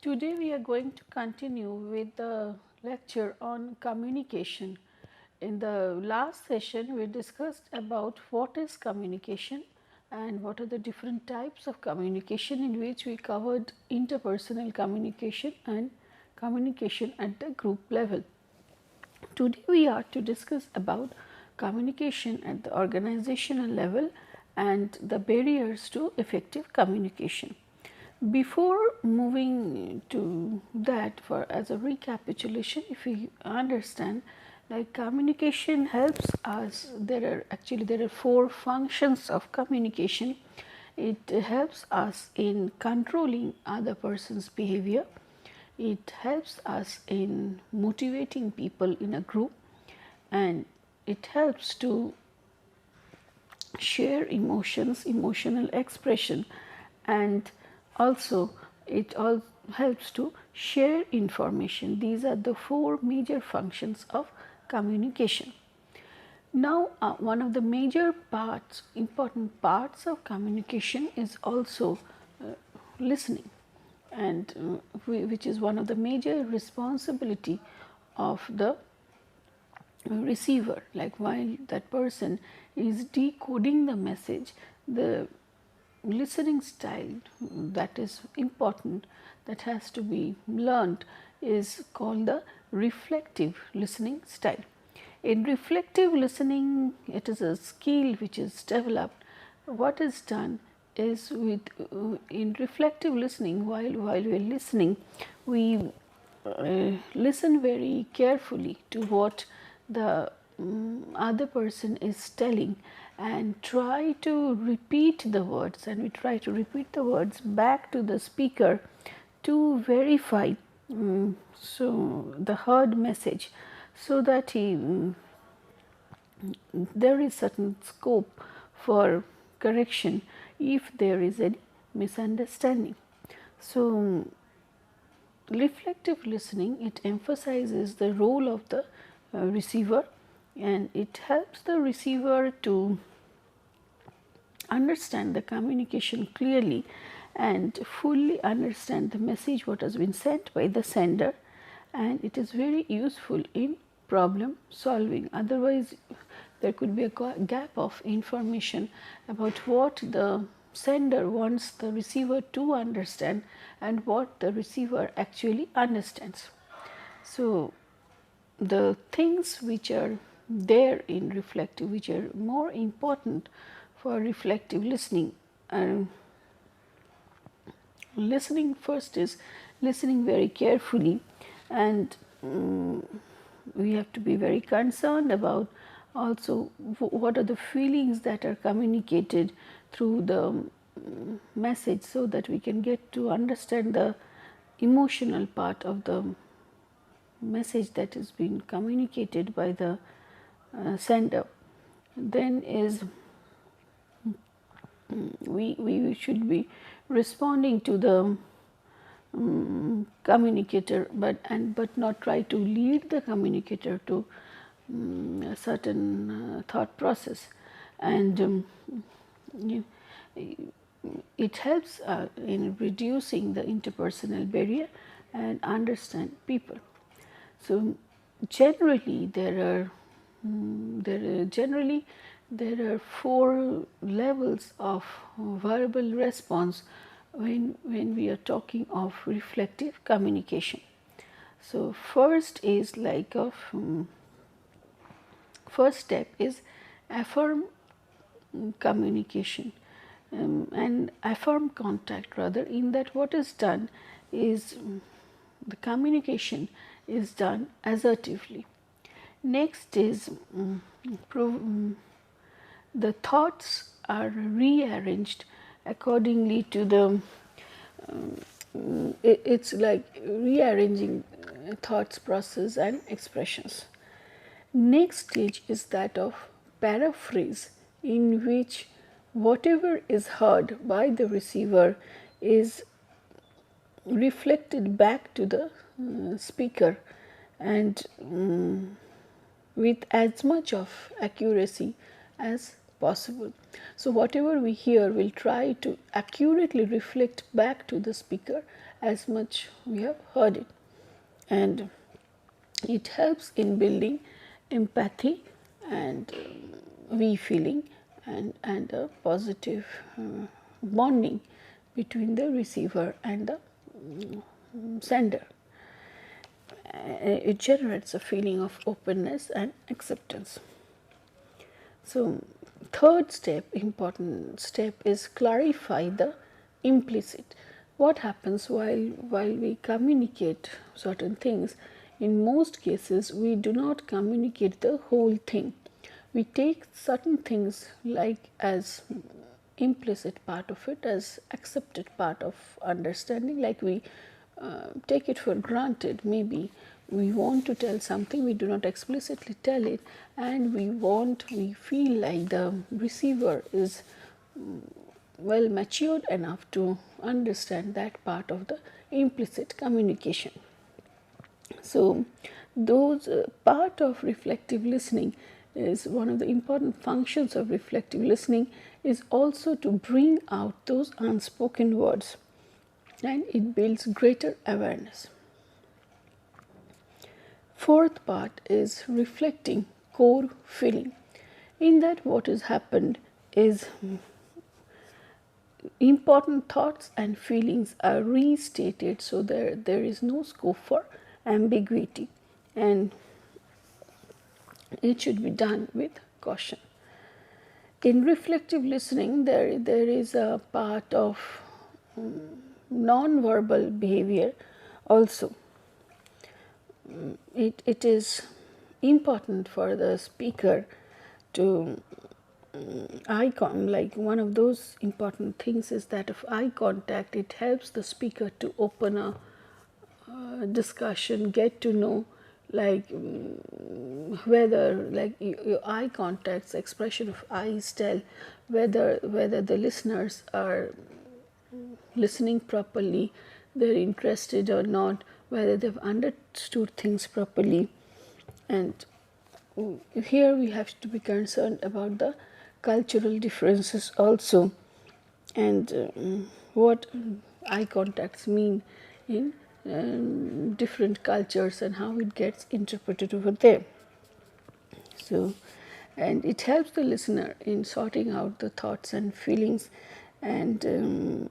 Today we are going to continue with the lecture on communication. In the last session we discussed about what is communication and what are the different types of communication, in which we covered interpersonal communication and communication at the group level. Today we are to discuss about communication at the organizational level and the barriers to effective communication. Before moving to that, for as a recapitulation, if we understand, like communication helps us, there are four functions of communication. It helps us in controlling other person's behavior. It helps us in motivating people in a group, and it helps to share emotions, emotional expression, and also it all helps to share information. These are the four major functions of communication. Now, one of the major parts, important parts of communication is also listening, and which is one of the major responsibility of the receiver. Like while that person is decoding the message, the listening style that is important, that has to be learned, is called the reflective listening style. In reflective listening, it is a skill which is developed. What is done is, with in reflective listening, while we are listening, we listen very carefully to what the other person is telling, and try to repeat the words, and we try to repeat the words back to the speaker to verify so the heard message, so that there is certain scope for correction if there is any misunderstanding. So, reflective listening, it emphasizes the role of the receiver, and it helps the receiver to understand the communication clearly and fully understand the message what has been sent by the sender, and it is very useful in problem solving. Otherwise, there could be a gap of information about what the sender wants the receiver to understand and what the receiver actually understands. So, the things which are there in reflective, which are more important for reflective listening, are listening. First is listening very carefully, and we have to be very concerned about also what are the feelings that are communicated through the message, so that we can get to understand the emotional part of the message that is being communicated by the sender. Then is we should be responding to the communicator, but not try to lead the communicator to a certain thought process, and it helps in reducing the interpersonal barrier and understand people. So, generally there are four levels of verbal response when we are talking of reflective communication. So, first is like of first step is affirm communication, and affirm contact, rather, in that what is done is the communication is done assertively. Next is the thoughts are rearranged accordingly to the it's like rearranging thoughts, process and expressions. Next stage is that of paraphrase, in which whatever is heard by the receiver is reflected back to the speaker, and with as much of accuracy as possible. So whatever we hear, we'll try to accurately reflect back to the speaker as much we have heard it, and it helps in building empathy and we feeling and a positive bonding between the receiver and the sender. It generates a feeling of openness and acceptance. So, third step, important step, is clarify the implicit. What happens while we communicate certain things? In most cases, we do not communicate the whole thing. We take certain things like as implicit part of it, as accepted part of understanding, like we take it for granted. Maybe we want to tell something, we do not explicitly tell it, and we feel like the receiver is well matured enough to understand that part of the implicit communication. So, those part of reflective listening is one of the important functions of reflective listening, is also to bring out those unspoken words, and it builds greater awareness. Fourth part is reflecting core feeling. In that, what has happened is important thoughts and feelings are restated, so there is no scope for ambiguity, and it should be done with caution. In reflective listening, there is a part of non-verbal behavior also. It is important for the speaker to like one of those important things is that of eye contact. It helps the speaker to open a discussion, get to know like whether like your eye contacts, expression of eyes tell whether the listeners are listening properly, they're interested or not, whether they've understood things properly. And here we have to be concerned about the cultural differences also, and what eye contacts mean in different cultures and how it gets interpreted over there. So, and it helps the listener in sorting out the thoughts and feelings and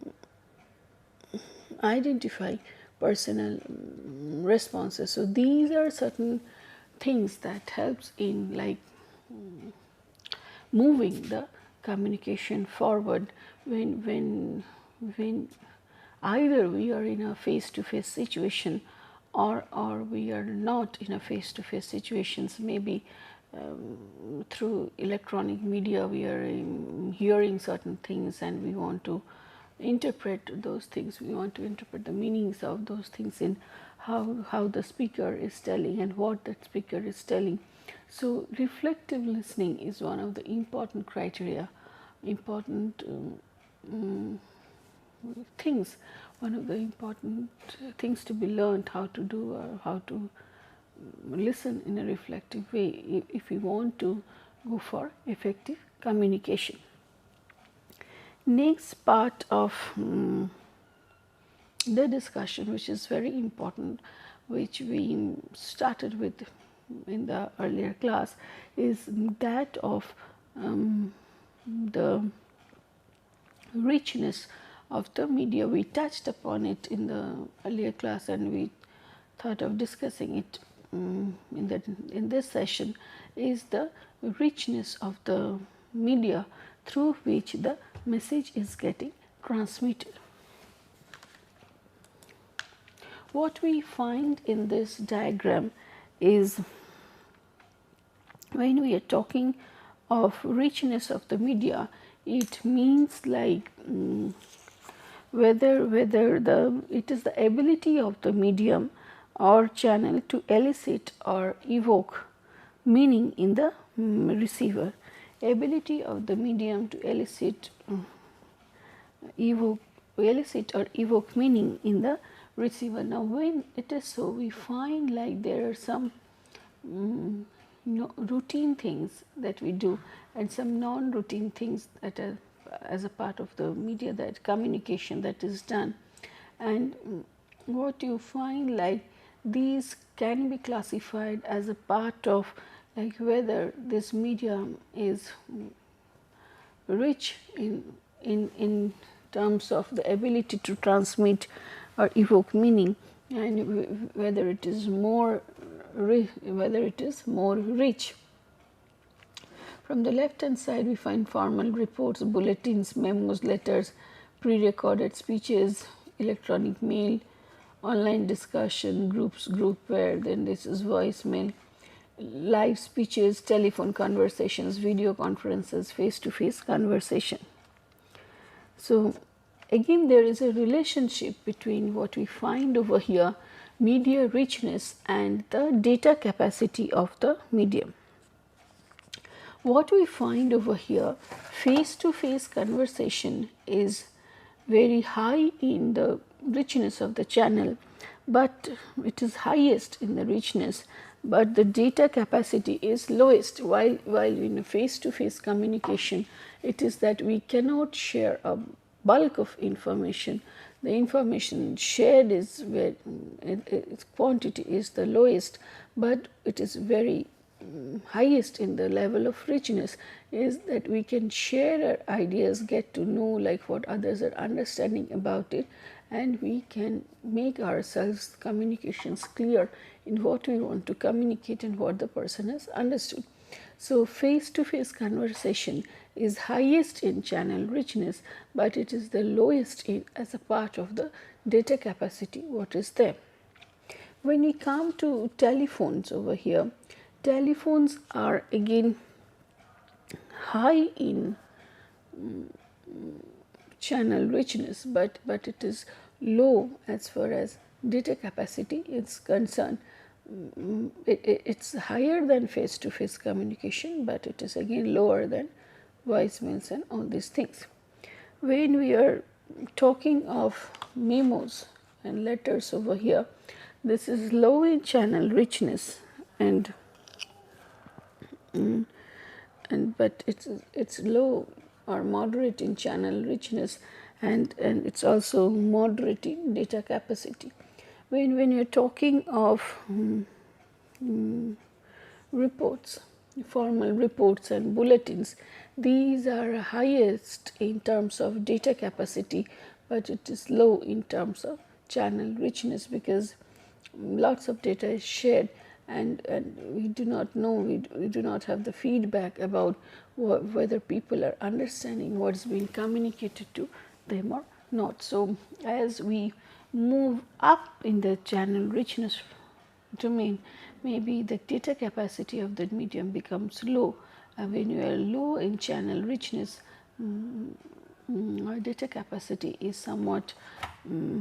identify personal responses. So these are certain things that helps in like moving the communication forward when either we are in a face-to-face situation or we are not in a face-to-face situations. Maybe through electronic media we are hearing certain things and we want to interpret those things, we want to interpret the meanings of those things in how the speaker is telling and what that speaker is telling. So reflective listening is one of the important criteria, important things, one of the important things to be learned how to do or how to listen in a reflective way if we want to go for effective communication. Next part of the discussion, which is very important, which we started with in the earlier class, is that of the richness of the media. We touched upon it in the earlier class and we thought of discussing it in this session, is the richness of the media through which the message is getting transmitted. What we find in this diagram is when we are talking of richness of the media, it means like whether it is the ability of the medium or channel to elicit or evoke meaning in the receiver. Ability of the medium to elicit or evoke meaning in the receiver. Now, when it is so, we find like there are some routine things that we do, and some non-routine things that are as a part of the media, that communication that is done. And what you find, like, these can be classified as a part of, like, whether this medium is rich in terms of the ability to transmit or evoke meaning, and whether it is more rich. From the left hand side, we find formal reports, bulletins, memos, letters, pre-recorded speeches, electronic mail, online discussion, groupware, then this is voicemail, live speeches, telephone conversations, video conferences, face-to-face conversation. So again, there is a relationship between what we find over here, media richness, and the data capacity of the medium. What we find over here, face-to-face conversation is very high in the richness of the channel, but it is highest in the richness, but the data capacity is lowest. While in a face-to-face communication, it is that we cannot share a bulk of information. The information shared is where its quantity is the lowest, but it is very highest in the level of richness, is that we can share our ideas, get to know like what others are understanding about it, and we can make ourselves communications clear in what we want to communicate and what the person has understood. So face-to-face conversation is highest in channel richness, but it is the lowest in as a part of the data capacity what is there. When we come to telephones over here, telephones are again high in channel richness, but it is low as far as data capacity is concerned. It's higher than face-to-face communication, but it is again lower than voicemails and all these things. When we are talking of memos and letters over here, this is low in channel richness, and but it's low or moderate in channel richness, and it's also moderate in data capacity. When you're talking of reports, formal reports and bulletins, these are highest in terms of data capacity, but it is low in terms of channel richness, because lots of data is shared, and we do not know, we do not have the feedback about whether people are understanding what is being communicated to them or not. So as we move up in the channel richness domain, maybe the data capacity of the medium becomes low. When you are low in channel richness, our data capacity is somewhat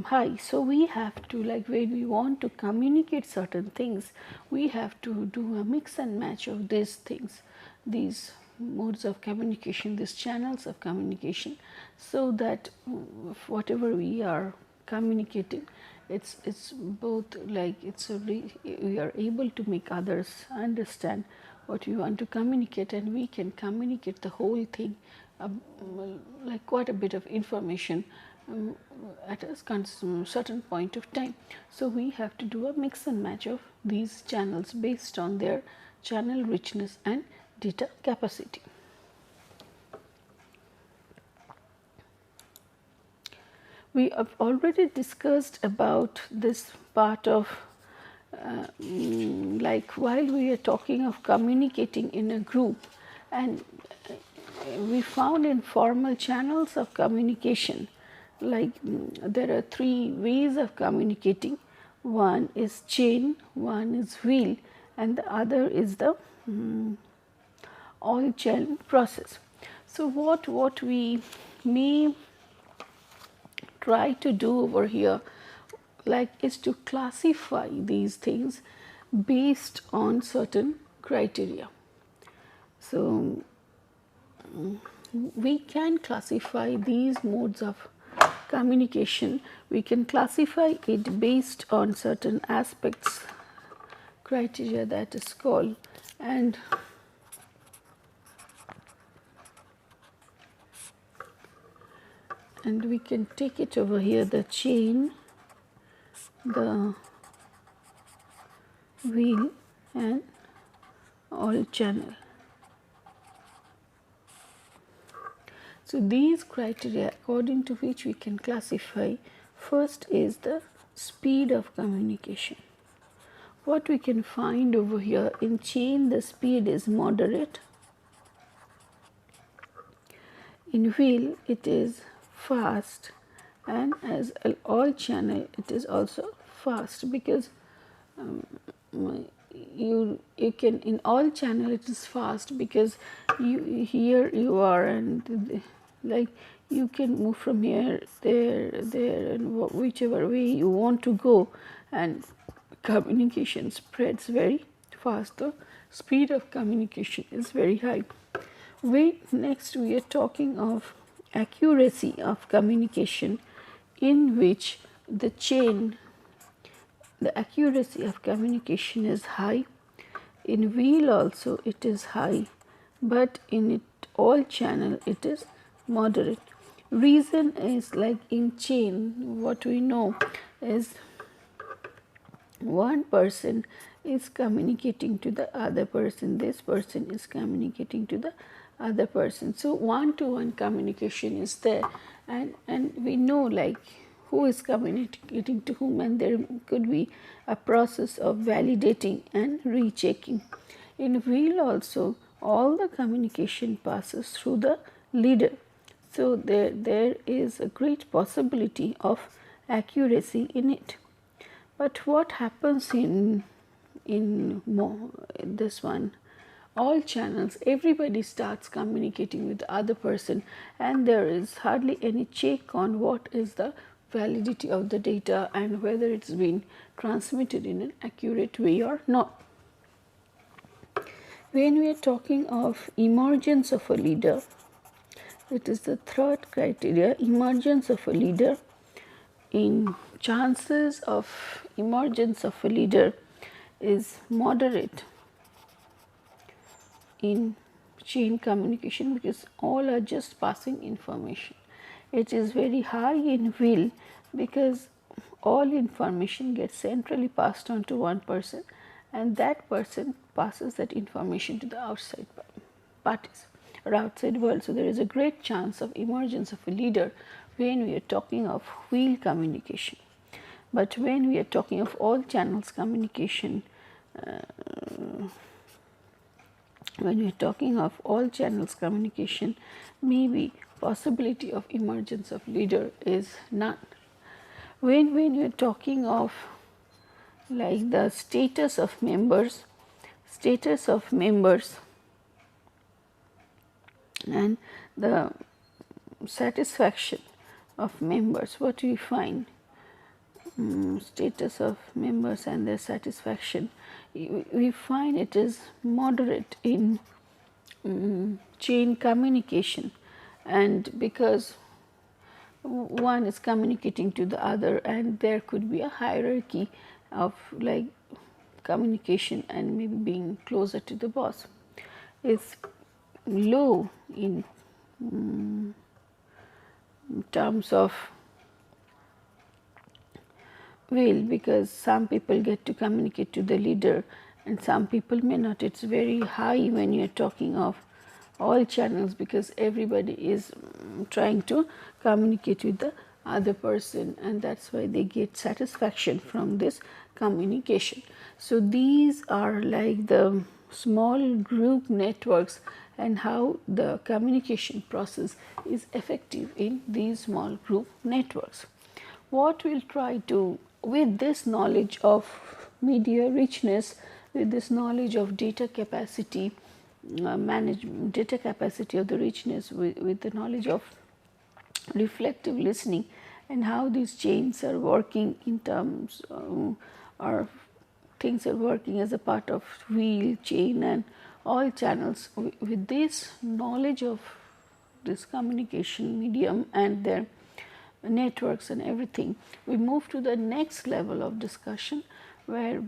high. So we have to, like, when we want to communicate certain things, we have to do a mix and match of these things, these modes of communication, these channels of communication, so that whatever we are communicating, it's both like we are able to make others understand what we want to communicate, and we can communicate the whole thing, like quite a bit of information at a certain point of time. So we have to do a mix and match of these channels based on their channel richness and data capacity. We have already discussed about this part of like while we are talking of communicating in a group, and we found in formal channels of communication, like there are three ways of communicating. One is chain, one is wheel, and the other is the oil chain process. So what we may try to do over here, like, is to classify these things based on certain criteria. So we can classify these modes of communication, we can classify it based on certain aspects, criteria that is called, and and we can take it over here, the chain, the wheel and all channel. So these criteria according to which we can classify, first is the speed of communication. What we can find over here, in chain the speed is moderate, in wheel it is fast, and as all channel it is also fast, because you can, in all channel it is fast because you, here you are, and like you can move from here there and whichever way you want to go, and communication spreads very fast. The speed of communication is very high. Next we are talking of accuracy of communication, in which the chain, the accuracy of communication is high. In wheel also it is high, but in it all channel it is moderate. Reason is, like in chain, what we know is one person is communicating to the other person, this person is communicating to the other person. So one-to-one communication is there, and we know like who is communicating to whom, and there could be a process of validating and rechecking. In wheel also all the communication passes through the leader, so there is a great possibility of accuracy in it. But what happens in this one, all channels, everybody starts communicating with the other person, and there is hardly any check on what is the validity of the data and whether it's been transmitted in an accurate way or not. When we are talking of emergence of a leader, it is the third criteria, emergence of a leader. In chances of emergence of a leader is moderate in chain communication, because all are just passing information. It is very high in wheel because all information gets centrally passed on to one person, and that person passes that information to the outside parties or outside world. So there is a great chance of emergence of a leader when we are talking of wheel communication. But when we are talking of all channels communication, maybe possibility of emergence of leader is none. When we are talking of like the status of members and the satisfaction of members, what we find, status of members and their satisfaction, we find it is moderate in chain communication, and because one is communicating to the other, and there could be a hierarchy of like communication and maybe being closer to the boss. It's low in terms of will, because some people get to communicate to the leader and some people may not. It's very high when you are talking of all channels, because everybody is trying to communicate with the other person, and that's why they get satisfaction from this communication. So these are like the small group networks and how the communication process is effective in these small group networks. What we'll try to, with this knowledge of media richness, with this knowledge of data capacity, management, data capacity of the richness, with the knowledge of reflective listening and how these chains are working in terms or things are working as a part of wheel, chain and all channels. With this knowledge of this communication medium and their networks and everything, we move to the next level of discussion where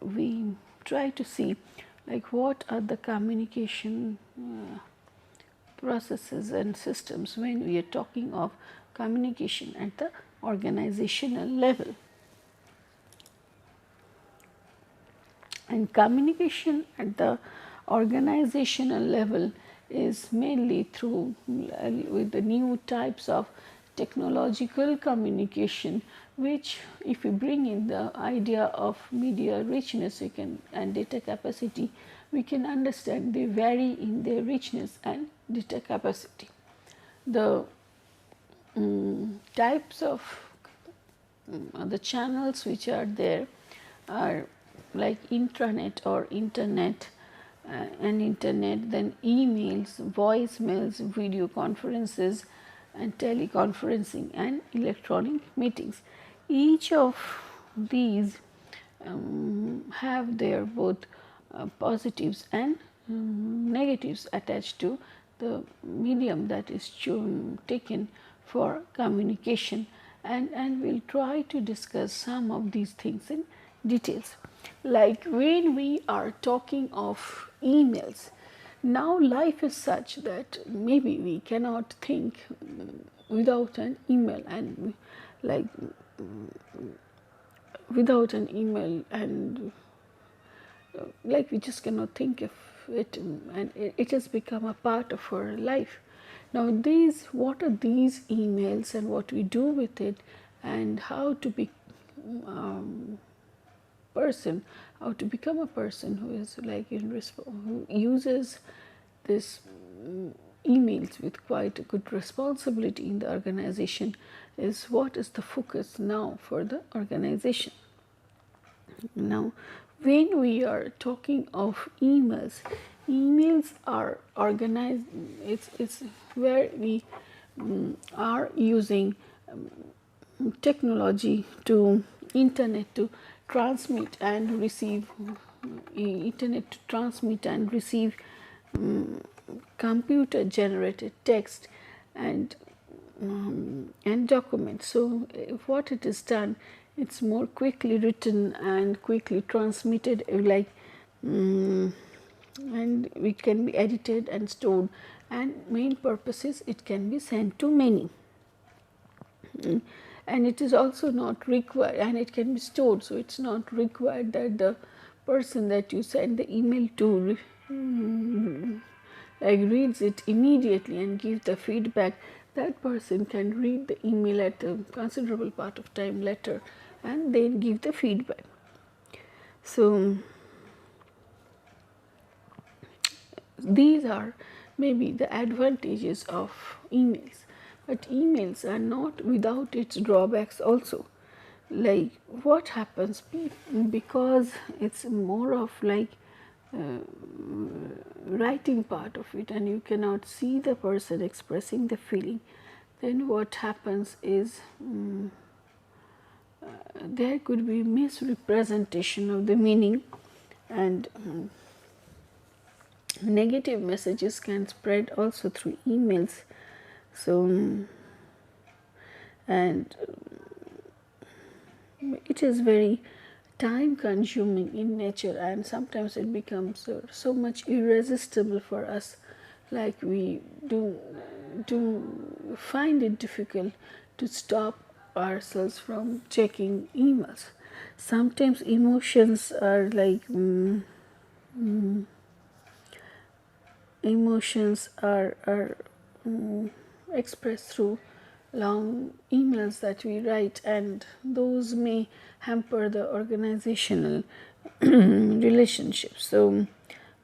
we try to see like what are the communication processes and systems when we are talking of communication at the organizational level. And communication at the organizational level is mainly through with the new types of technological communication, which if we bring in the idea of media richness and data capacity, we can understand they vary in their richness and data capacity. The types of the channels which are there are like intranet or internet and internet, then emails, voicemails, video conferences and teleconferencing and electronic meetings. Each of these have their both positives and negatives attached to the medium that is taken for communication, and we'll try to discuss some of these things in details. Like when we are talking of emails, now life is such that maybe we cannot think without an email, and like without an email, and like we just cannot think of it, and it has become a part of our life. Now these, what are these emails and what we do with it, and how to be person, how to become a person who is like who uses this emails with quite a good responsibility in the organization, is what is the focus now for the organization. Now when we are talking of emails, emails are organized, it's where we are using technology to internet to transmit and receive computer generated text and documents. So what it is done, it's more quickly written and quickly transmitted, and it can be edited and stored, and main purpose is it can be sent to many. And it is also not required, and it can be stored, so it's not required that the person that you send the email to like reads it immediately and gives the feedback. That person can read the email at a considerable part of time later and then give the feedback. So these are maybe the advantages of emails, but emails are not without its drawbacks also. Like what happens, because it's more of like writing part of it, and you cannot see the person expressing the feeling, then what happens is there could be misrepresentation of the meaning, and negative messages can spread also through emails. So and it is very time consuming in nature, and sometimes it becomes so much irresistible for us, like we do find it difficult to stop ourselves from checking emails. Sometimes emotions are like expressed through long emails that we write, and those may hamper the organizational relationships. So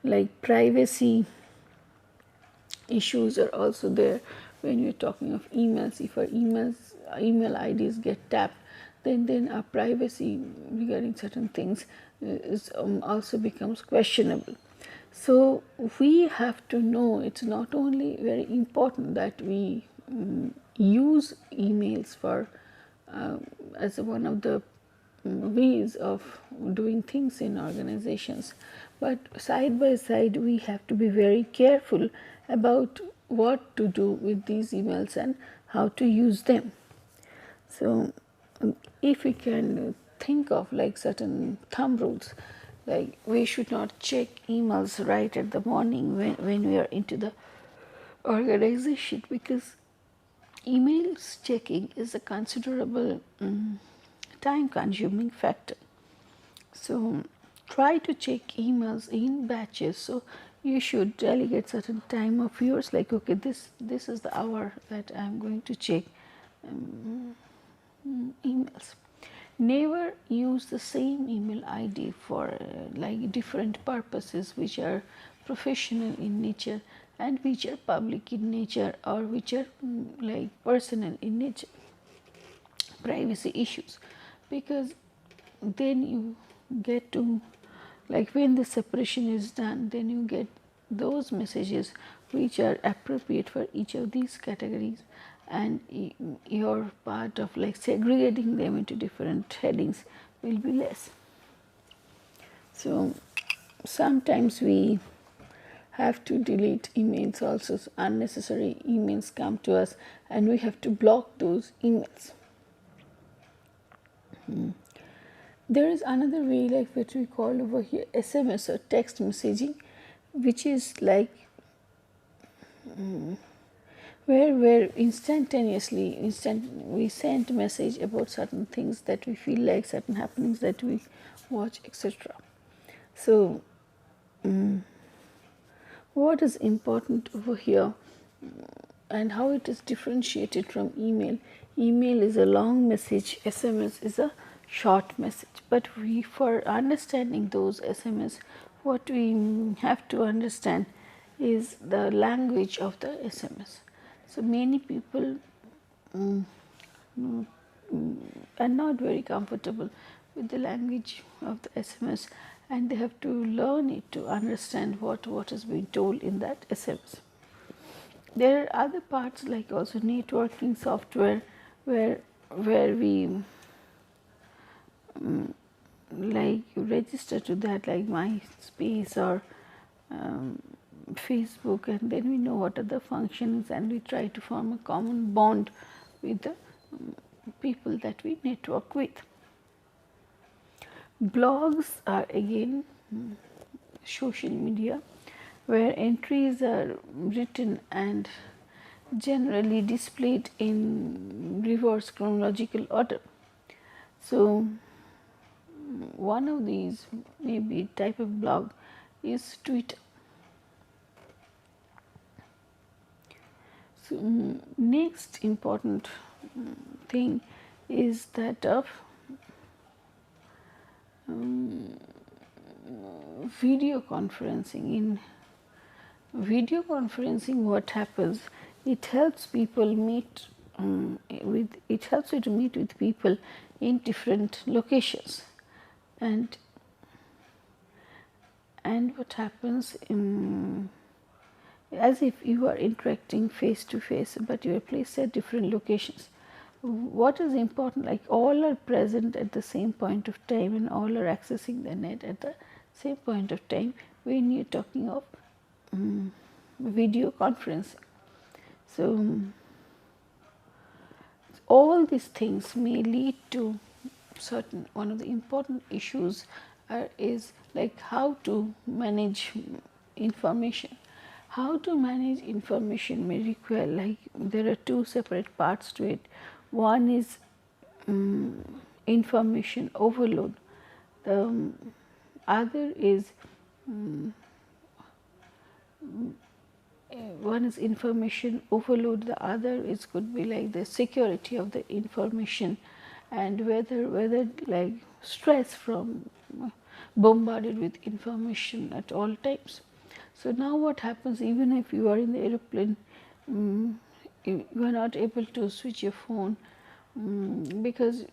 like privacy issues are also there when you're talking of emails. If our email IDs get tapped, then our privacy regarding certain things is also becomes questionable. So we have to know, it's not only very important that we use emails for as one of the ways of doing things in organizations, but side by side we have to be very careful about what to do with these emails and how to use them. So if we can think of like certain thumb rules, like we should not check emails right at the morning when we are into the organization, because emails checking is a considerable time consuming factor. So try to check emails in batches. So you should delegate certain time of yours, like okay, this is the hour that I am going to check emails. Never use the same email ID for like different purposes which are professional in nature and which are public in nature or which are like personal in nature, privacy issues, because then you get to, like when the separation is done, then you get those messages which are appropriate for each of these categories, and your part of like segregating them into different headings will be less. So sometimes we have to delete emails also. Unnecessary emails come to us and we have to block those emails. There is another way, like what we call over here SMS or text messaging, which is like where instantaneously we send message about certain things that we feel like, certain happenings that we watch, etc. So what is important over here and how it is differentiated from email? Email is a long message, SMS is a short message, but we, for understanding those SMS, what we have to understand is the language of the SMS. So many people are not very comfortable with the language of the SMS, and they have to learn it to understand what is being told in that SMS. There are other parts like also networking software where we like register to that, like MySpace or Facebook, and then we know what are the functions and we try to form a common bond with the people that we network with. Blogs are again social media where entries are written and generally displayed in reverse chronological order. So one of these maybe type of blog is Twitter. So next important thing is that of video conferencing. In video conferencing, what happens? It helps people meet it helps you to meet with people in different locations, and what happens as if you are interacting face to face, but you are placed at different locations. What is important, like all are present at the same point of time and all are accessing the net at the same point of time when you are talking of video conferencing. So all these things may lead to certain, one of the important issues is like how to manage information. How to manage information may require, like there are two separate parts to it. One is information overload. The other is one is information overload, the other is could be like the security of the information and whether like stress from bombarded with information at all times. So now what happens, even if you are in the aeroplane, you are not able to switch your phone because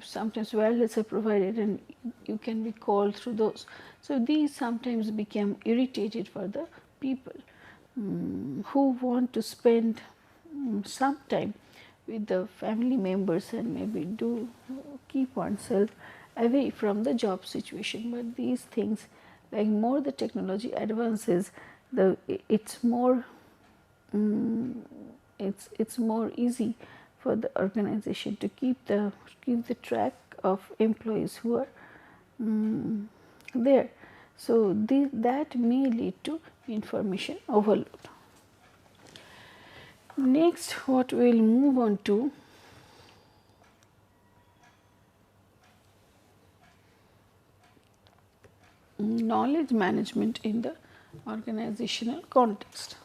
sometimes wireless are provided and you can be called through those. So these sometimes become irritated for the people who want to spend some time with the family members and maybe do keep oneself away from the job situation. But these things, like more the technology advances, it's more it's more easy for the organization to keep the track of employees who are there. So that may lead to information overload. Next, what we will move on to knowledge management in the organizational context.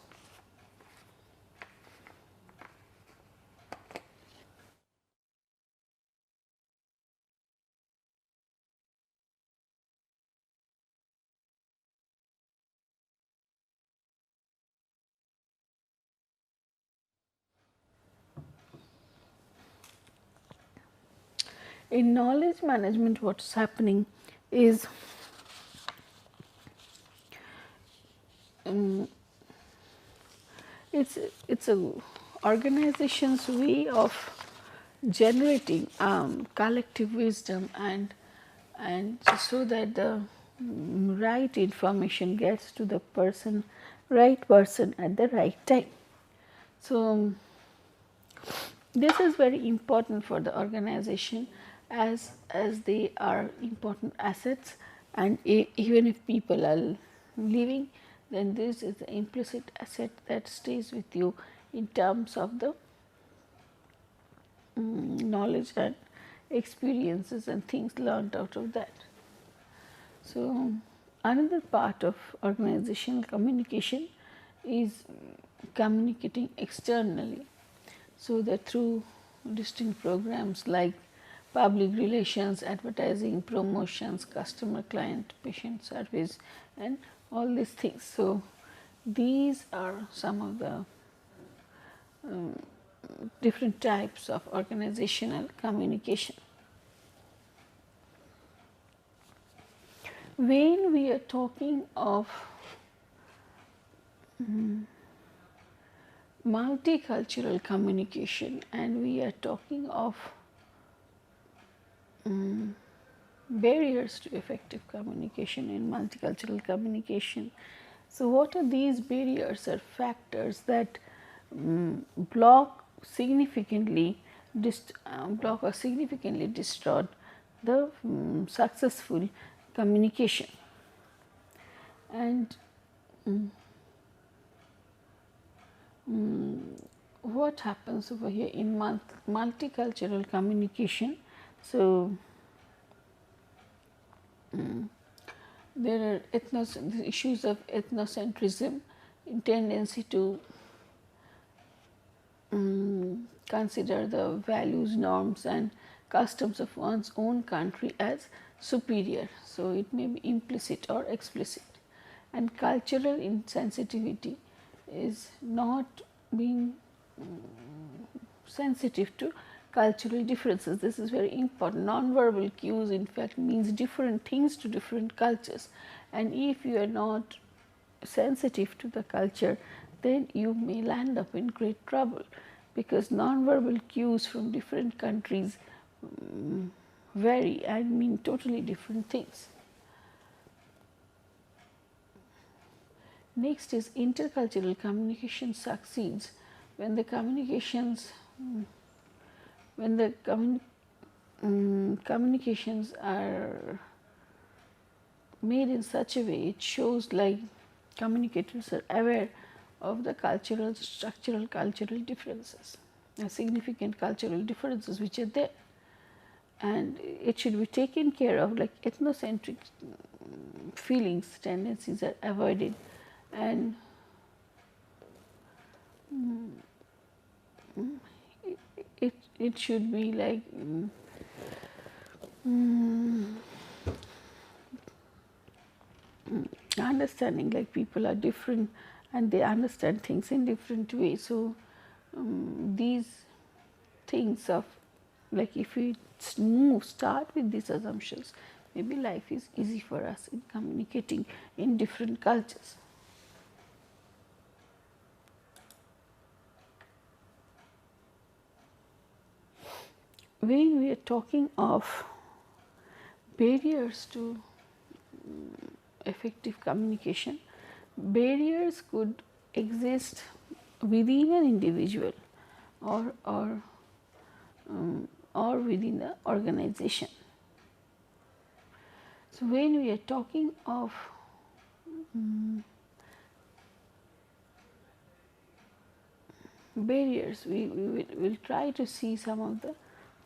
In knowledge management, what is happening is it's a organization's way of generating collective wisdom and so that the right information gets to the right person at the right time. So this is very important for the organization as they are important assets, and even if people are leaving, then this is the implicit asset that stays with you in terms of the knowledge and experiences and things learned out of that. So, another part of organizational communication is communicating externally. So, that through distinct programs like public relations, advertising, promotions, customer, client, patient service, and all these things. So, these are some of the different types of organizational communication. When we are talking of multicultural communication and we are talking of barriers to effective communication in multicultural communication. So, what are these barriers or factors that block or significantly distort the successful communication? And what happens over here in multicultural communication? So, there are the issues of ethnocentrism, in tendency to consider the values, norms and customs of one's own country as superior. So, it may be implicit or explicit, and cultural insensitivity is not being sensitive to cultural differences. This is very important. Non-verbal cues in fact means different things to different cultures, and if you are not sensitive to the culture, then you may land up in great trouble, because non-verbal cues from different countries vary and mean totally different things. Next is intercultural communication succeeds when the communications communications are made in such a way it shows like communicators are aware of the structural cultural differences, significant cultural differences which are there, and it should be taken care of, like ethnocentric feelings, tendencies are avoided, and it should be like understanding like people are different and they understand things in different ways. So, these things of like if we start with these assumptions, maybe life is easy for us in communicating in different cultures. When we are talking of barriers to effective communication, barriers could exist within an individual or within the organization. So, when we are talking of barriers. We will try to see some of the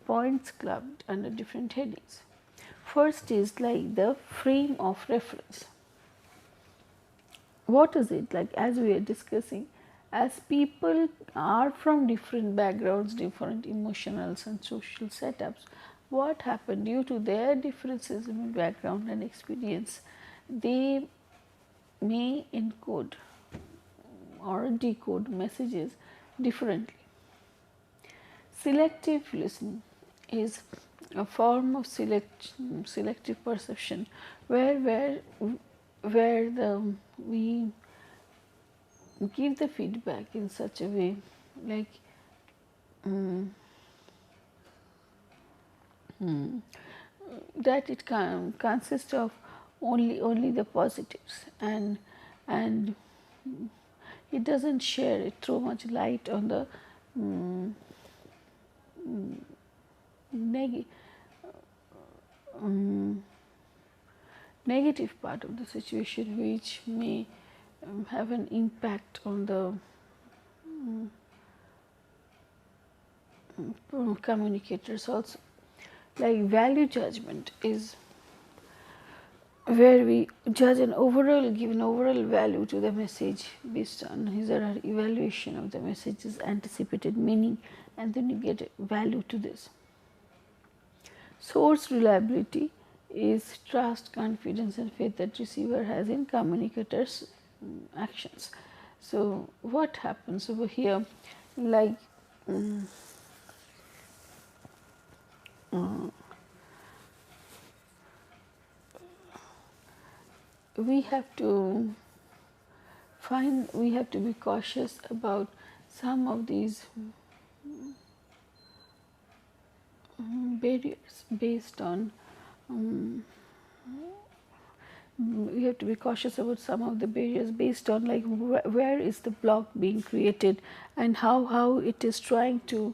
points clubbed under different headings. First is like the frame of reference. What is it like? As we are discussing, as people are from different backgrounds, different emotional and social setups, what happened due to their differences in background and experience, they may encode or decode messages differently. Selective listening is a form of selective perception where we give the feedback in such a way like that it consists of only the positives, and it doesn't share it throw much light on the neg- negative part of the situation, which may have an impact on the communicators also. Like value judgment is where we judge an overall, give an overall value to the message based on his or her evaluation of the message's anticipated meaning, and then you get value to this. Source reliability is trust, confidence and faith that receiver has in communicators' actions. So, what happens over here, like we have to be cautious about some of these barriers based on we have to be cautious about some of the barriers based on like where is the block being created and how it is trying to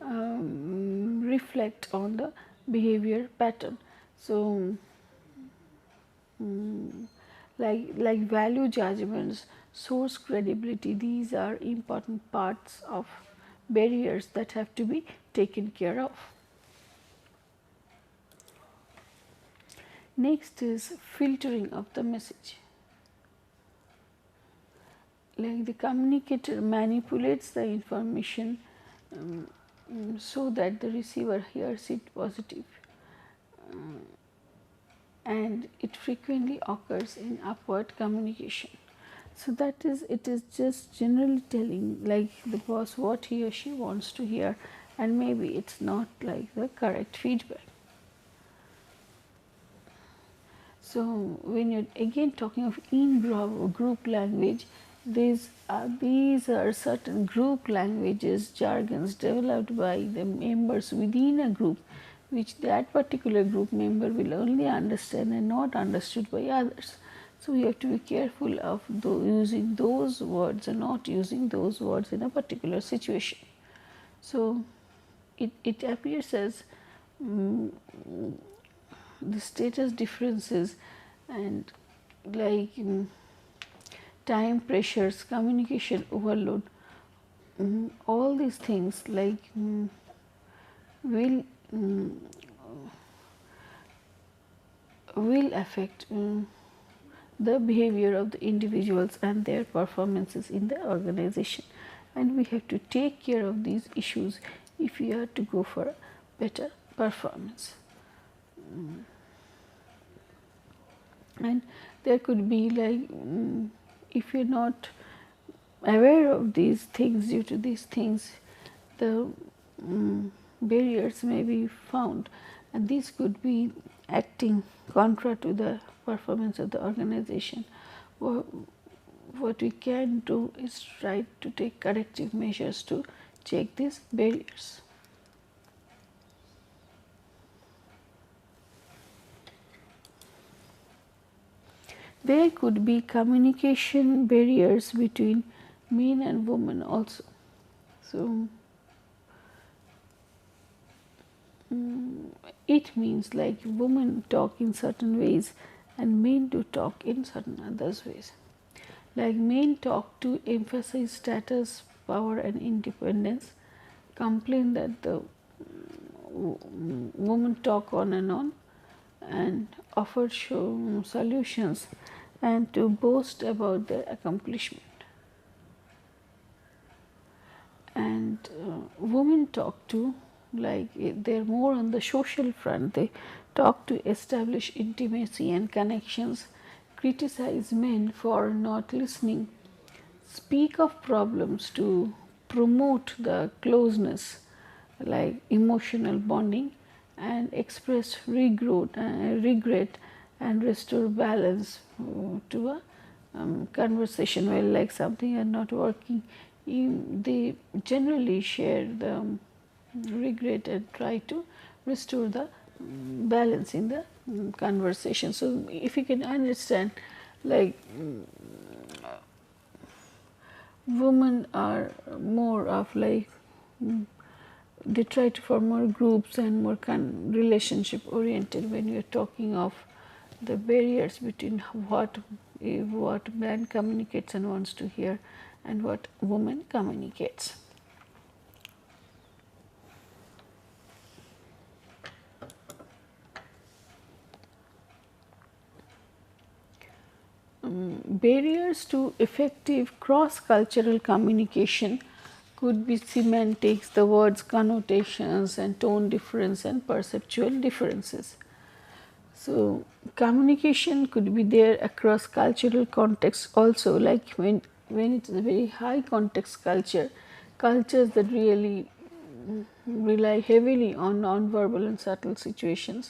reflect on the behavior pattern. So like value judgments, source credibility, these are important parts of barriers that have to be taken care of. Next is filtering of the message. Like the communicator manipulates the information so that the receiver hears it positive, and it frequently occurs in upward communication. So that is, it is just generally telling like the boss what he or she wants to hear, and maybe it's not like the correct feedback. So when you're again talking of in-group language, these are certain group languages, jargons developed by the members within a group, which that particular group member will only understand and not understood by others. So we have to be careful of using those words and not using those words in a particular situation. So it appears as the status differences and like time pressures, communication overload, all these things like will affect the behavior of the individuals and their performances in the organization, and we have to take care of these issues if we are to go for a better performance. And there could be like if you're not aware of these things, due to these things the barriers may be found, and these could be acting contra to the performance of the organization. What we can do is try to take corrective measures to check these barriers. There could be communication barriers between men and women also. So it means like women talk in certain ways and men do talk in certain other ways. Like men talk to emphasize status, power and independence, complain that the women talk on and offer solutions and to boast about their accomplishment. And women talk to, like they are more on the social front, they talk to establish intimacy and connections, criticize men for not listening, speak of problems to promote the closeness like emotional bonding, and express regret and restore balance to a conversation. Well, like something are not working, they generally share the regret and try to restore the balance in the conversation. So, if you can understand, like women are more of like they try to form more groups and more relationship oriented when you are talking of the barriers between what man communicates and wants to hear and what woman communicates. Barriers to effective cross-cultural communication could be semantics, the words connotations and tone difference and perceptual differences. So, communication could be there across cultural contexts also, like when it is a very high context culture, cultures that really rely heavily on non-verbal and subtle situational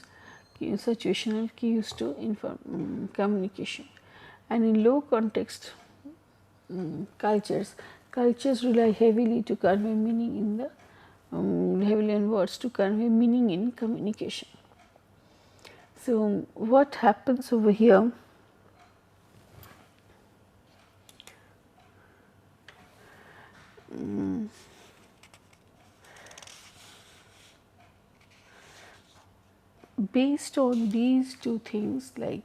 cues to communication. And in low context cultures rely heavily to convey meaning in the heavily on words to convey meaning in communication. So, what happens over here? Based on these two things, like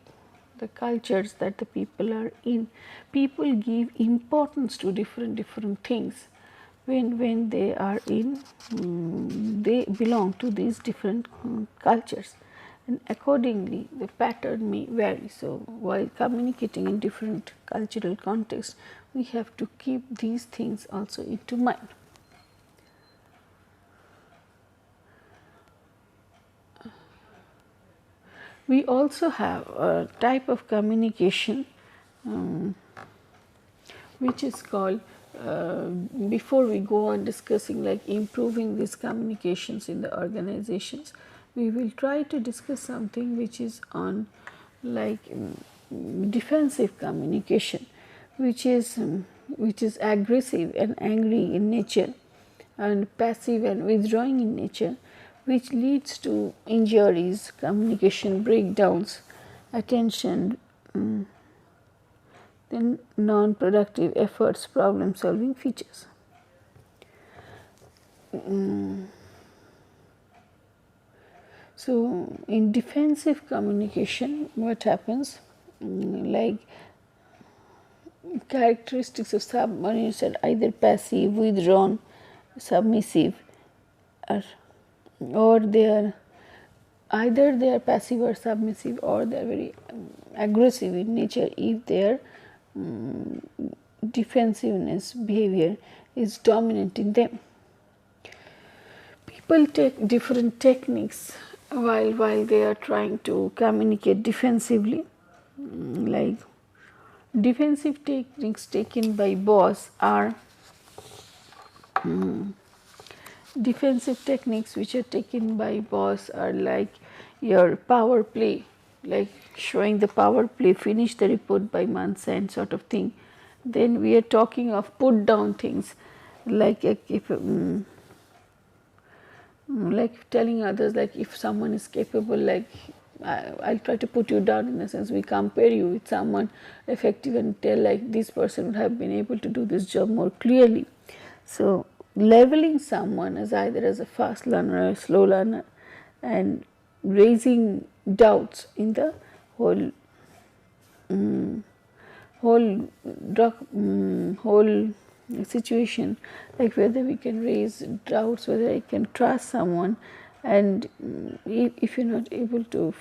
the cultures that the people are in, people give importance to different things when they are in they belong to these different cultures, and accordingly the pattern may vary. So, while communicating in different cultural contexts, we have to keep these things also into mind. We also have a type of communication which is called, before we go on discussing like improving these communications in the organizations, we will try to discuss something which is on like defensive communication, which is aggressive and angry in nature and passive and withdrawing in nature, which leads to injuries, communication breakdowns, attention, then non-productive efforts, problem solving features. So, in defensive communication, what happens, like characteristics of subordinates are either passive, withdrawn, submissive, or they are either they are passive or submissive, or they are very aggressive in nature if their defensiveness behavior is dominant in them. People take different techniques while they are trying to communicate defensively, like defensive techniques taken by boss are defensive techniques which are taken by boss are like your power play, like showing the power play, finish the report by month's end sort of thing. Then we are talking of put down things, like if like telling others, like if someone is capable, like I'll try to put you down, in the sense we compare you with someone effective and tell like this person would have been able to do this job more clearly. So, leveling someone as either as a fast learner or a slow learner and raising doubts in the whole situation, like whether we can raise doubts, whether I can trust someone, and if you're not able to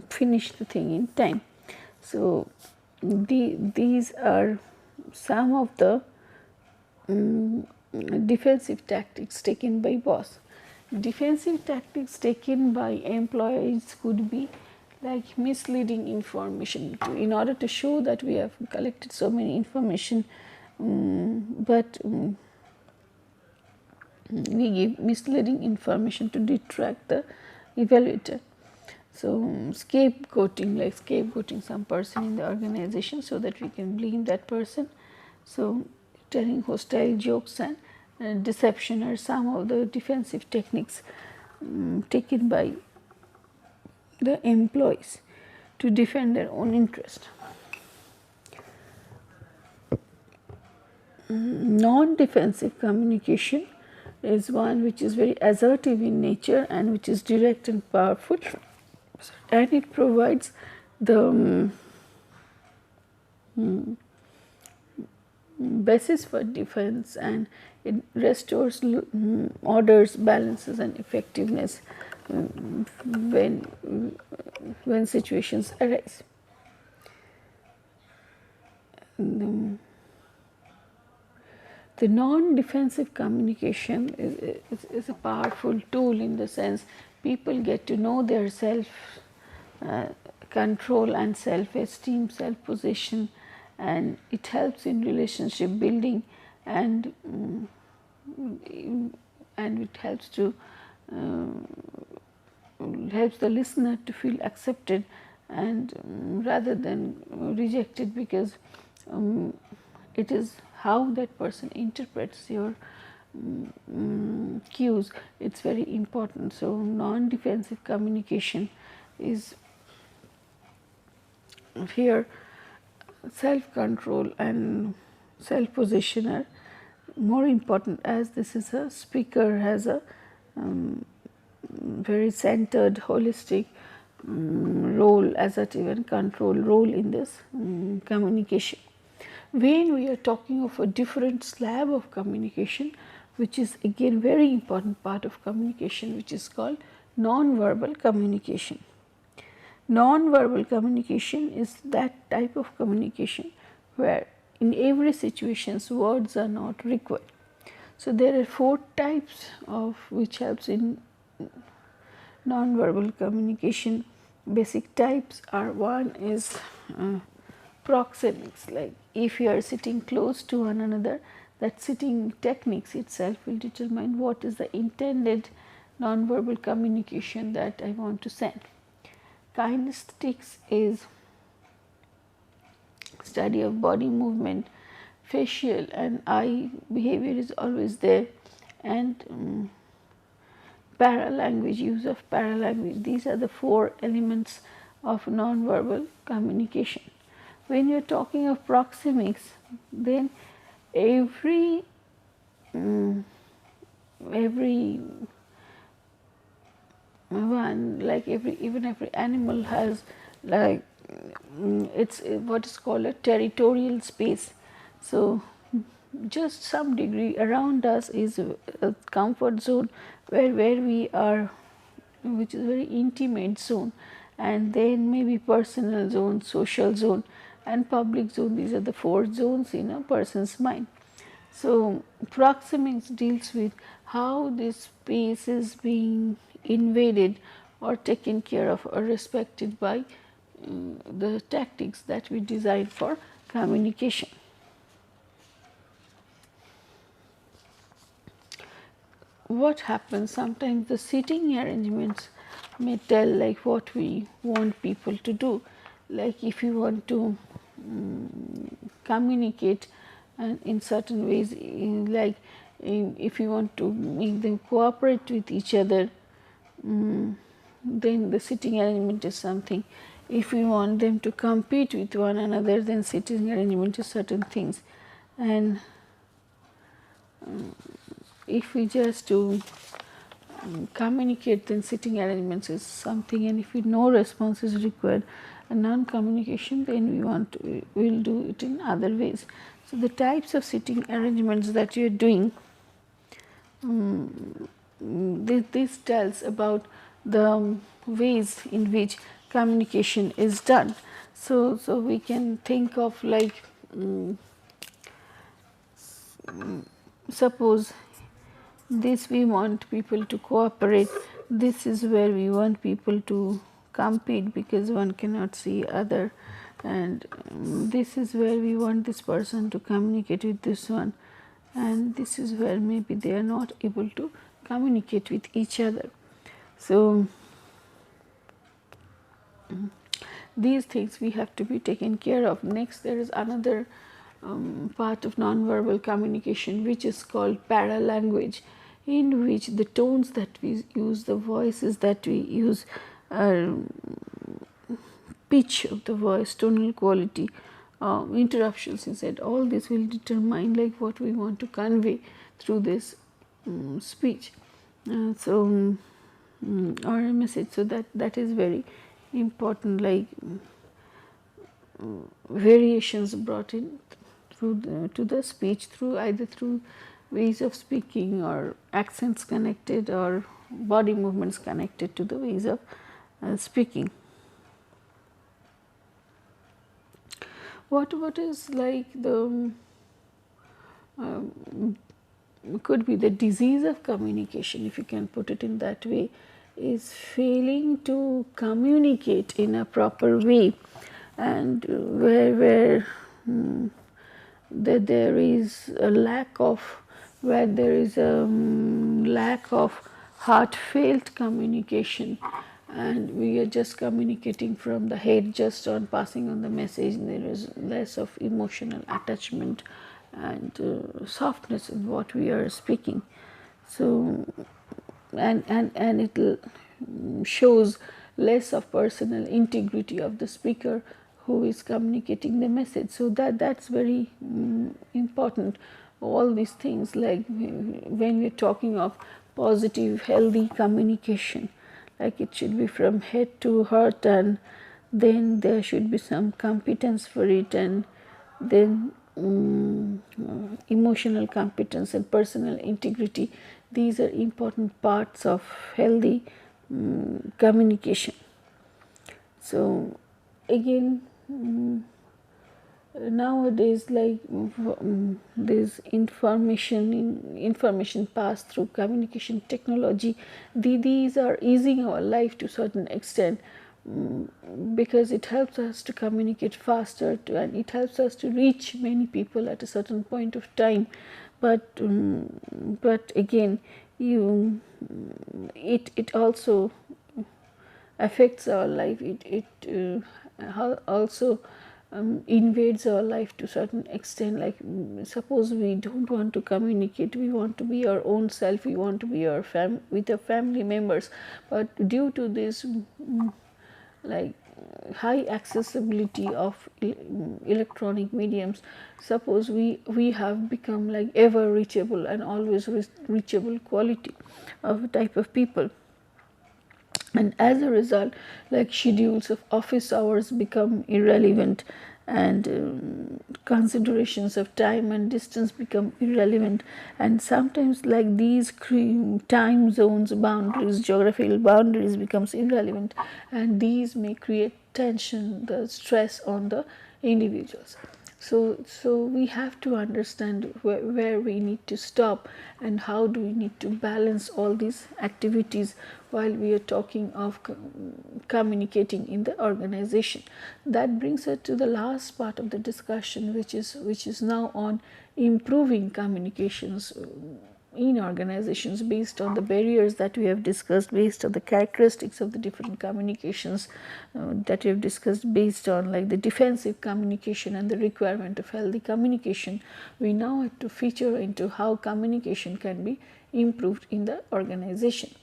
finish the thing in time. So these are some of the defensive tactics taken by boss. Defensive tactics taken by employees could be like misleading information in order to show that we have collected so many information, but we give misleading information to detract the evaluator. So scapegoating, like scapegoating some person in the organization so that we can blame that person. So telling hostile jokes and deception are some of the defensive techniques taken by the employees to defend their own interest. Non-defensive communication is one which is very assertive in nature and which is direct and powerful, and it provides the basis for defense, and it restores orders, balances and effectiveness when situations arise. The non-defensive communication is a powerful tool in the sense people get to know their self control and self-esteem, self-possession, and it helps in relationship building, and it helps to helps the listener to feel accepted and rather than rejected, because it is how that person interprets your cues. It's very important. So non-defensive communication is here. Self-control and self-possession are more important, as this is a speaker has a very centered, holistic role, assertive and control role in this communication. When we are talking of a different slab of communication, which is again very important part of communication, which is called non-verbal communication. Non-verbal communication is that type of communication where in every situation words are not required. So there are 4 types of which helps in non-verbal communication. Basic types are, one is proxemics, like if you are sitting close to one another, that sitting techniques itself will determine what is the intended non-verbal communication that I want to send. Kinesthetics is study of body movement, facial and eye behavior is always there, and paralanguage, use of paralanguage. These are the 4 elements of non-verbal communication. When you are talking of proxemics, then every one, like even every animal has like it's what is called a territorial space. So just some degree around us is a comfort zone where we are, which is very intimate zone, and then maybe personal zone, social zone and public zone. These are the 4 zones in a person's mind. So proxemics deals with how this space is being invaded or taken care of or respected by the tactics that we design for communication. What happens sometimes, the seating arrangements may tell like what we want people to do. Like if you want to communicate in certain ways, like if you want to make them cooperate with each other, then the sitting arrangement is something. If we want them to compete with one another, then sitting arrangement is certain things. And if we just to communicate, then sitting arrangements is something, and if no response is required and non-communication, then we will do it in other ways. So, the types of seating arrangements that you are doing, this tells about the ways in which communication is done. So we can think of like suppose this we want people to cooperate, this is where we want people to compete because one cannot see other, and this is where we want this person to communicate with this one, and this is where maybe they are not able to communicate with each other. So, these things we have to be taken care of. Next, there is another part of nonverbal communication which is called paralanguage, in which the tones that we use, the voices that we use, pitch of the voice, tonal quality, interruptions inside, all this will determine like what we want to convey through this speech. Or a message. So that is very important, like variations brought in through to the speech, through either through ways of speaking or accents connected or body movements connected to the ways of speaking. What is like the could be the disease of communication, if you can put it in that way, is failing to communicate in a proper way, and where that there is a lack of, where there is a lack of heartfelt communication, and we are just communicating from the head, just on passing on the message. There is less of emotional attachment and softness in what we are speaking. So, and it shows less of personal integrity of the speaker who is communicating the message. So that's very important. All these things, like when we are talking of positive healthy communication, like it should be from head to heart, and then there should be some competence for it, and then emotional competence and personal integrity. These are important parts of healthy communication. So again, nowadays, like this information passed through communication technology, these are easing our life to a certain extent, because it helps us to communicate faster and it helps us to reach many people at a certain point of time. But again, it also affects our life. It also invades our life to a certain extent. Like suppose we don't want to communicate, we want to be our own self, we want to be with our family members, but due to this like high accessibility of electronic mediums, suppose we have become like ever reachable and always reachable quality of a type of people, and as a result, like schedules of office hours become irrelevant, and considerations of time and distance become irrelevant, and sometimes like these time zones boundaries, geographical boundaries becomes irrelevant, and these may create tension, the stress on the individuals. So we have to understand where we need to stop and how do we need to balance all these activities while we are talking of communicating in the organization. That brings us to the last part of the discussion, which is now on improving communications in organizations based on the barriers that we have discussed, based on the characteristics of the different communications that we have discussed, based on like the defensive communication and the requirement of healthy communication. We now have to feature into how communication can be improved in the organization.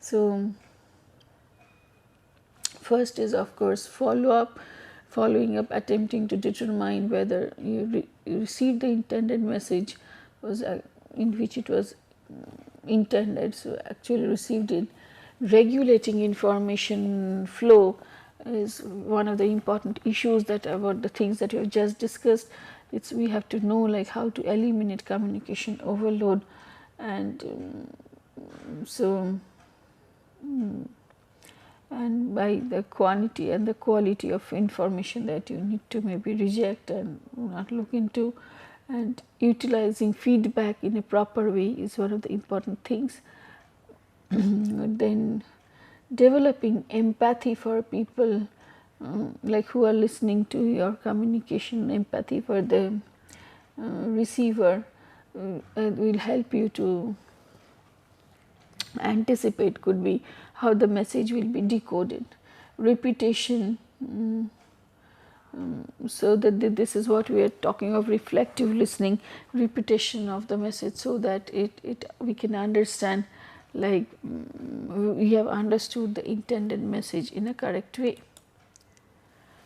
So first is of course following up, attempting to determine whether you received the intended message was in which it was intended, so actually received it. Regulating information flow is one of the important issues that about the things that we have just discussed, we have to know like how to eliminate communication overload. And and by the quantity and the quality of information that you need to maybe reject and not look into, and utilizing feedback in a proper way is one of the important things. Then developing empathy for people, like who are listening to your communication, empathy for the receiver, will help you to anticipate, could be how the message will be decoded. Repetition, so that this is what we are talking of, reflective listening, repetition of the message, so that we can understand, like we have understood the intended message in a correct way.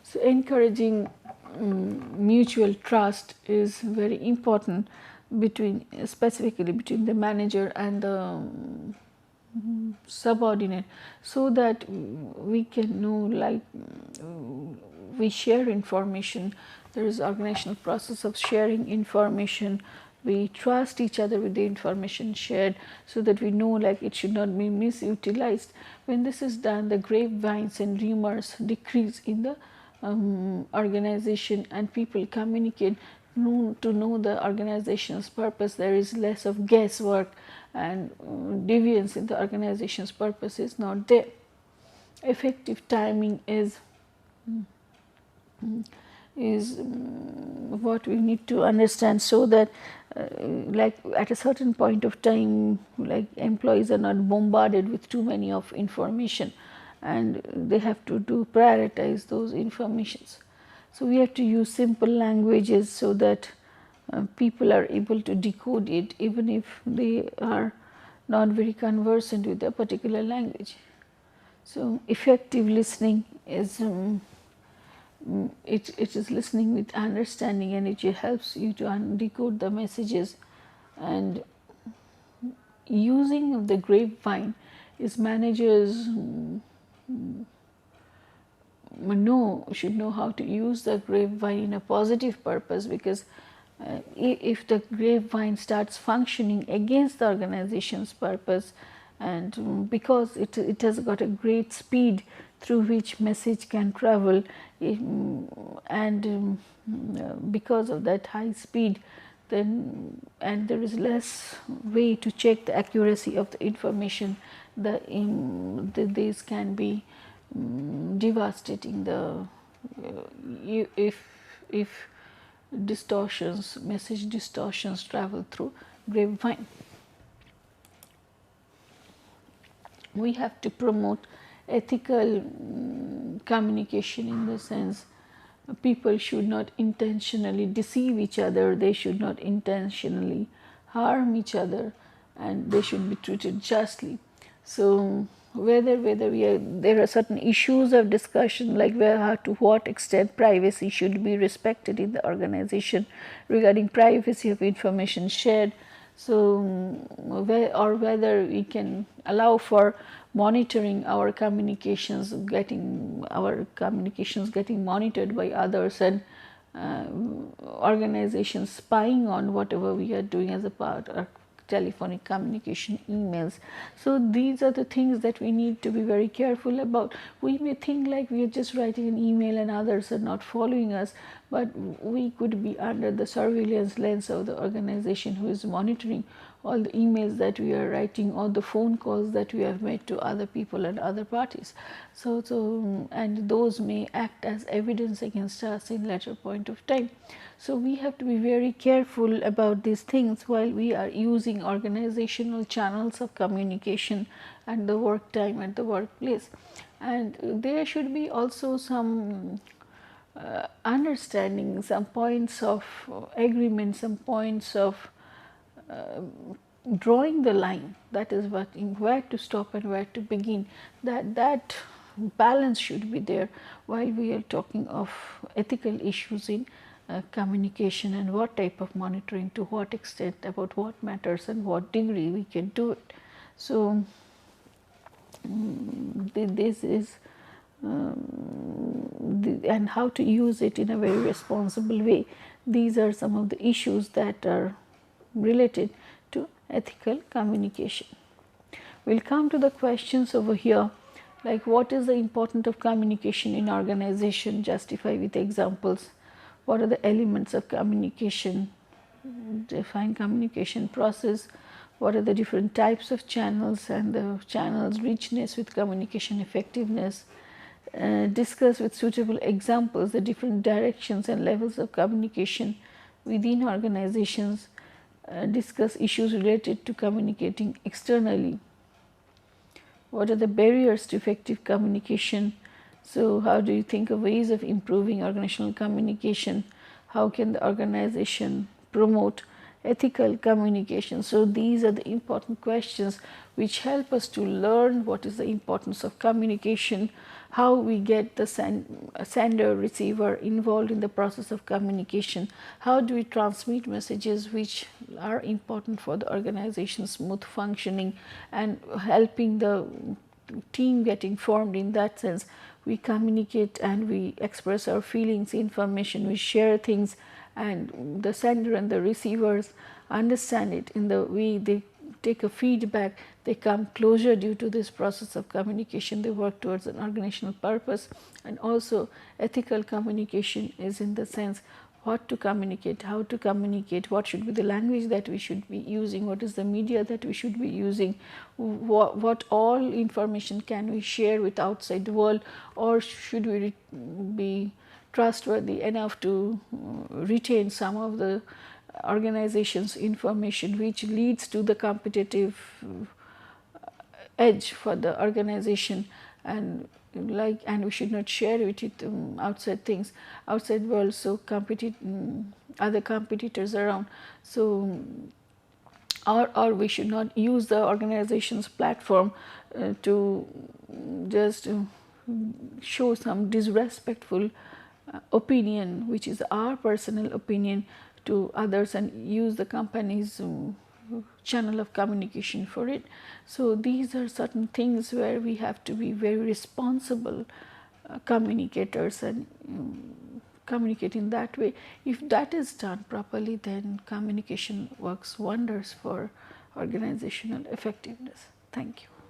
So encouraging mutual trust is very important between, specifically between the manager and the subordinate, so that we can know, like we share information. There is organizational process of sharing information. We trust each other with the information shared, so that we know like it should not be misutilized. When this is done, the grapevines and rumors decrease in the organization, and people communicate to know the organization's purpose. There is less of guesswork, and deviance in the organization's purpose is not there. Effective timing is what we need to understand, so that like at a certain point of time, like employees are not bombarded with too many of information, and they have to prioritize those informations. So we have to use simple languages, so that people are able to decode it, even if they are not very conversant with a particular language. So effective listening is it is listening with understanding, and it helps you to decode the messages. And using of the grapevine is, managers should know how to use the grapevine in a positive purpose, because if the grapevine starts functioning against the organization's purpose, and because it has got a great speed through which message can travel, and because of that high speed, then, and there is less way to check the accuracy of the information, these can be devastating. If message distortions travel through grapevine. We have to promote ethical communication, in the sense people should not intentionally deceive each other, they should not intentionally harm each other, and they should be treated justly. So whether there are certain issues of discussion, like to what extent privacy should be respected in the organization, regarding privacy of information shared. So or whether we can allow for monitoring our communications, getting monitored by others, and organizations spying on whatever we are doing as a part of telephonic communication, emails. So these are the things that we need to be very careful about. We may think like we are just writing an email and others are not following us, but we could be under the surveillance lens of the organization, who is monitoring all the emails that we are writing, or the phone calls that we have made to other people and other parties. And those may act as evidence against us in later point of time. So we have to be very careful about these things while we are using organizational channels of communication at the work time, at the workplace. And there should be also some understanding, some points of agreement, some points of drawing the line. That is where to stop and where to begin. That balance should be there while we are talking of ethical issues in communication, and what type of monitoring, to what extent, about what matters, and what degree we can do it. So this is and how to use it in a very responsible way. These are some of the issues that are related to ethical communication. We'll come to the questions over here, like what is the importance of communication in organization, justify with examples. What are the elements of communication, define communication process. What are the different types of channels and the channels richness with communication effectiveness. Discuss with suitable examples the different directions and levels of communication within organizations. Discuss issues related to communicating externally. What are the barriers to effective communication? So, how do you think of ways of improving organizational communication? How can the organization promote ethical communication? So, these are the important questions which help us to learn what is the importance of communication, how we get the sender receiver involved in the process of communication, how do we transmit messages which are important for the organization's smooth functioning and helping the team getting formed. In that sense, we communicate and we express our feelings, information, we share things, and the sender and the receivers understand it in the way they take a feedback. They come closer due to this process of communication. They work towards an organizational purpose. And also ethical communication is in the sense what to communicate, how to communicate, what should be the language that we should be using, what is the media that we should be using, what all information can we share with outside world, or should we be trustworthy enough to retain some of the organization's information which leads to the competitive edge for the organization, and we should not share it with outside things, outside world, so other competitors around. So or we should not use the organization's platform to just show some disrespectful opinion which is our personal opinion to others and use the company's channel of communication for it. So these are certain things where we have to be very responsible communicators and communicate in that way. If that is done properly, then communication works wonders for organizational effectiveness. Thank you.